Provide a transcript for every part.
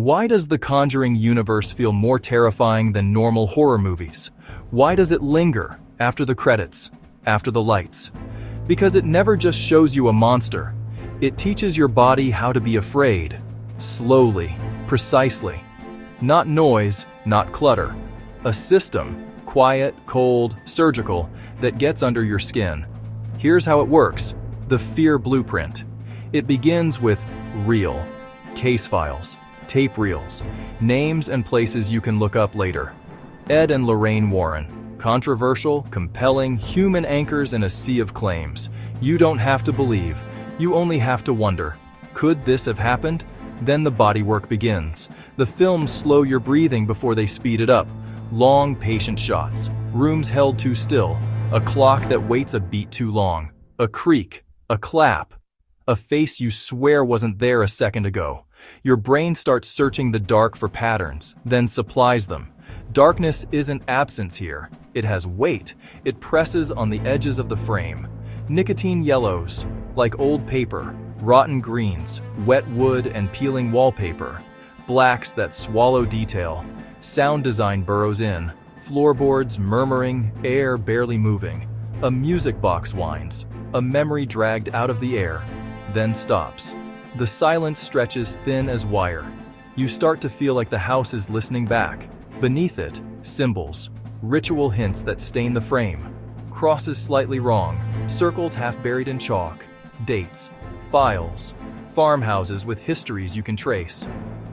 Why does the Conjuring universe feel more terrifying than normal horror movies? Why does it linger after the credits, after the lights? Because it never just shows you a monster. It teaches your body how to be afraid. Slowly, precisely. Not noise, not clutter. A system, quiet, cold, surgical, that gets under your skin. Here's how it works. The fear blueprint. It begins with real. Case files, tape reels, names and places you can look up later. Ed and Lorraine Warren. Controversial, compelling, human anchors in a sea of claims. You don't have to believe. You only have to wonder. Could this have happened? Then the bodywork begins. The films slow your breathing before they speed it up. Long, patient shots. Rooms held too still. A clock that waits a beat too long. A creak. A clap. A face you swear wasn't there a second ago. Your brain starts searching the dark for patterns, then supplies them. Darkness isn't absence here. It has weight. It presses on the edges of the frame. Nicotine yellows, like old paper. Rotten greens, wet wood and peeling wallpaper. Blacks that swallow detail. Sound design burrows in. Floorboards murmuring, air barely moving. A music box whines. A memory dragged out of the air, then stops. The silence stretches thin as wire. You start to feel like the house is listening back. Beneath it, symbols, ritual hints that stain the frame. Crosses slightly wrong, circles half buried in chalk. Dates, files, farmhouses with histories you can trace.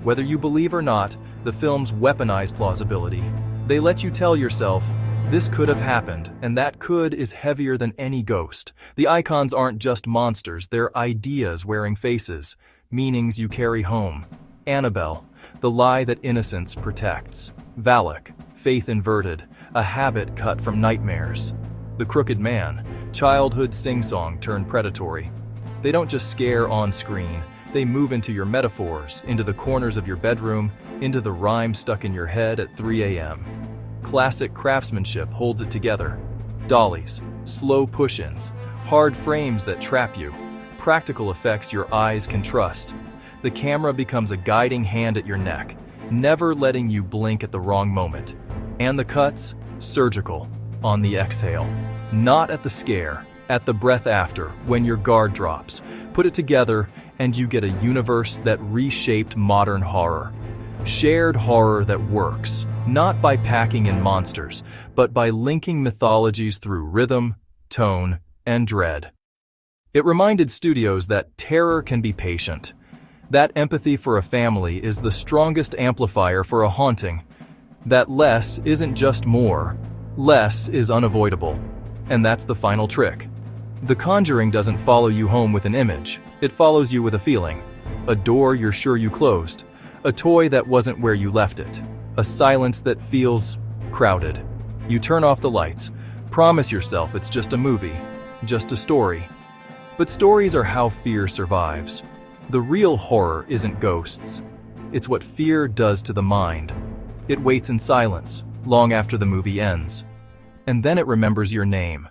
Whether you believe or not, the films weaponize plausibility. They let you tell yourself, this could have happened, and that could is heavier than any ghost. The icons aren't just monsters, they're ideas wearing faces, meanings you carry home. Annabelle, the lie that innocence protects. Valak, faith inverted, a habit cut from nightmares. The Crooked Man, childhood sing-song turned predatory. They don't just scare on screen, they move into your metaphors, into the corners of your bedroom, into the rhyme stuck in your head at 3 a.m. Classic craftsmanship holds it together. Dollies, slow push-ins, hard frames that trap you, practical effects your eyes can trust. The camera becomes a guiding hand at your neck, never letting you blink at the wrong moment. And the cuts, surgical, on the exhale. Not at the scare, at the breath after, when your guard drops. Put it together, and you get a universe that reshaped modern horror. Shared horror that works, not by packing in monsters, but by linking mythologies through rhythm, tone, and dread. It reminded studios that terror can be patient. That empathy for a family is the strongest amplifier for a haunting. That less isn't just more, less is unavoidable. And that's the final trick. The Conjuring doesn't follow you home with an image, it follows you with a feeling. A door you're sure you closed. A toy that wasn't where you left it. A silence that feels crowded. You turn off the lights. Promise yourself it's just a movie, just a story. But stories are how fear survives. The real horror isn't ghosts. It's what fear does to the mind. It waits in silence, long after the movie ends. And then it remembers your name.